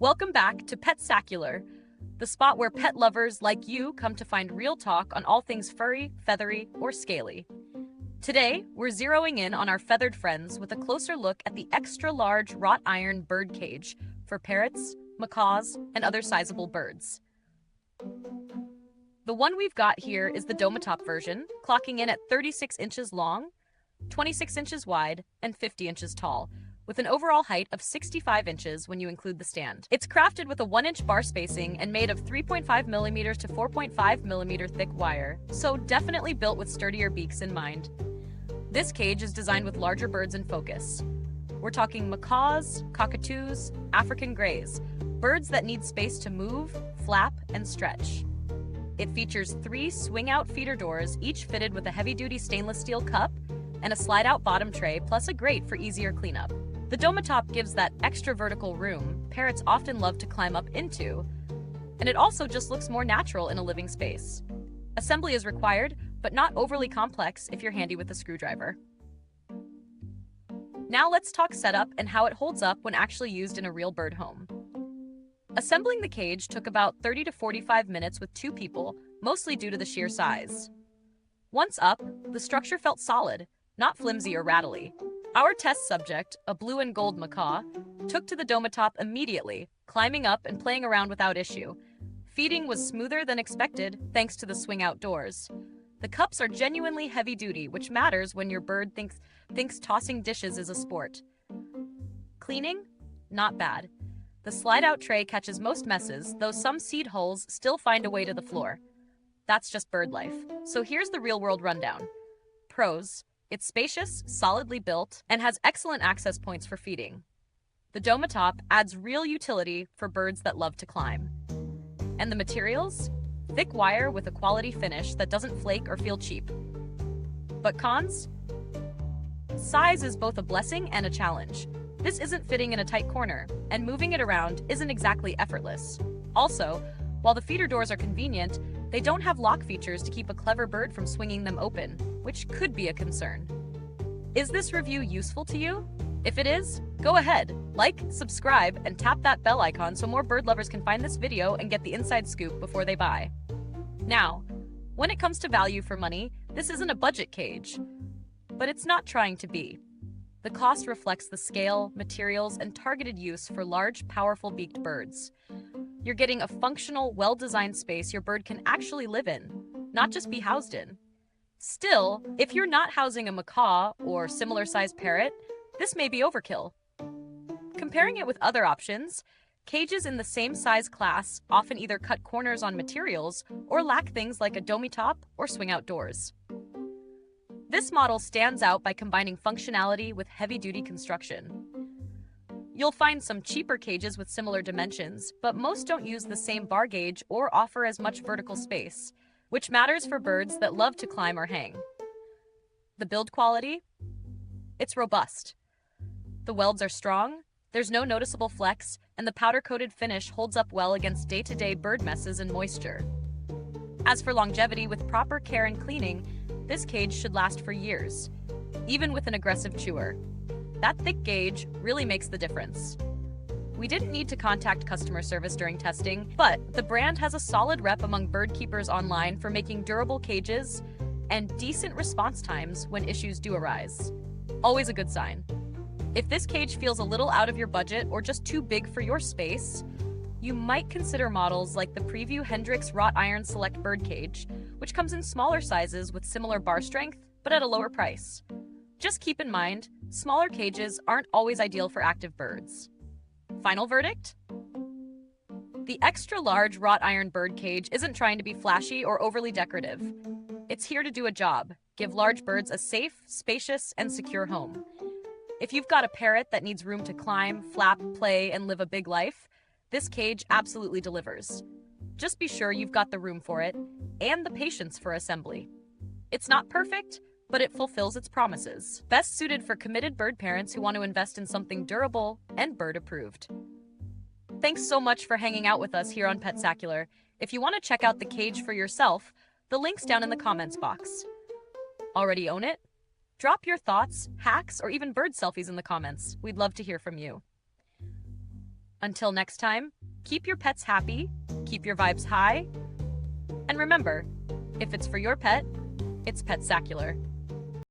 Welcome back to Petsacular, the spot where pet lovers like you come to find real talk on all things furry, feathery, or scaly. Today, we're zeroing in on our feathered friends with a closer look at the extra-large wrought iron bird cage for parrots, macaws, and other sizable birds. The one we've got here is the Dometop version, clocking in at 36 inches long, 26 inches wide, and 50 inches tall, with an overall height of 65 inches when you include the stand. It's crafted with a 1-inch bar spacing and made of 3.5mm to 4.5mm thick wire, so definitely built with sturdier beaks in mind. This cage is designed with larger birds in focus. We're talking macaws, cockatoos, African greys, birds that need space to move, flap, and stretch. It features 3 swing-out feeder doors, each fitted with a heavy-duty stainless steel cup and a slide-out bottom tray, plus a grate for easier cleanup. The Dometop gives that extra vertical room parrots often love to climb up into, and it also just looks more natural in a living space. Assembly is required, but not overly complex if you're handy with a screwdriver. Now let's talk setup and how it holds up when actually used in a real bird home. Assembling the cage took about 30 to 45 minutes with 2 people, mostly due to the sheer size. Once up, the structure felt solid, not flimsy or rattly. Our test subject, a blue and gold macaw, took to the Dometop immediately, climbing up and playing around without issue. Feeding was smoother than expected thanks to the swing outdoors. The cups are genuinely heavy-duty, which matters when your bird thinks tossing dishes is a sport. Cleaning? Not bad. The slide-out tray catches most messes, though some seed holes still find a way to the floor. That's just bird life. So here's the real-world rundown. Pros. It's spacious, solidly built, and has excellent access points for feeding. The Dometop adds real utility for birds that love to climb. And the materials? Thick wire with a quality finish that doesn't flake or feel cheap. But cons? Size is both a blessing and a challenge. This isn't fitting in a tight corner, and moving it around isn't exactly effortless. Also, while the feeder doors are convenient, they don't have lock features to keep a clever bird from swinging them open, which could be a concern. Is this review useful to you? If it is, go ahead, like, subscribe, and tap that bell icon so more bird lovers can find this video and get the inside scoop before they buy. Now, when it comes to value for money, this isn't a budget cage, but it's not trying to be. The cost reflects the scale, materials, and targeted use for large, powerful beaked birds. You're getting a functional, well-designed space your bird can actually live in, not just be housed in. Still, if you're not housing a macaw or similar-sized parrot, this may be overkill. Comparing it with other options, cages in the same size class often either cut corners on materials or lack things like a Dometop or swing-out doors. This model stands out by combining functionality with heavy-duty construction. You'll find some cheaper cages with similar dimensions, but most don't use the same bar gauge or offer as much vertical space, which matters for birds that love to climb or hang. The build quality? It's robust. The welds are strong, there's no noticeable flex, and the powder-coated finish holds up well against day-to-day bird messes and moisture. As for longevity, with proper care and cleaning, this cage should last for years, even with an aggressive chewer. That thick gauge really makes the difference. We didn't need to contact customer service during testing, but the brand has a solid rep among bird keepers online for making durable cages and decent response times when issues do arise. Always a good sign. If this cage feels a little out of your budget or just too big for your space, you might consider models like the Preview Hendrix Wrought Iron Select Bird Cage, which comes in smaller sizes with similar bar strength, but at a lower price. Just keep in mind, smaller cages aren't always ideal for active birds. Final verdict? The extra-large wrought iron bird cage isn't trying to be flashy or overly decorative. It's here to do a job, give large birds a safe, spacious, and secure home. If you've got a parrot that needs room to climb, flap, play, and live a big life, this cage absolutely delivers. Just be sure you've got the room for it, and the patience for assembly. It's not perfect, but it fulfills its promises. Best suited for committed bird parents who want to invest in something durable and bird-approved. Thanks so much for hanging out with us here on Petsacular. If you want to check out the cage for yourself, the link's down in the comments box. Already own it? Drop your thoughts, hacks, or even bird selfies in the comments. We'd love to hear from you. Until next time, keep your pets happy, keep your vibes high, and remember, if it's for your pet, it's Petsacular.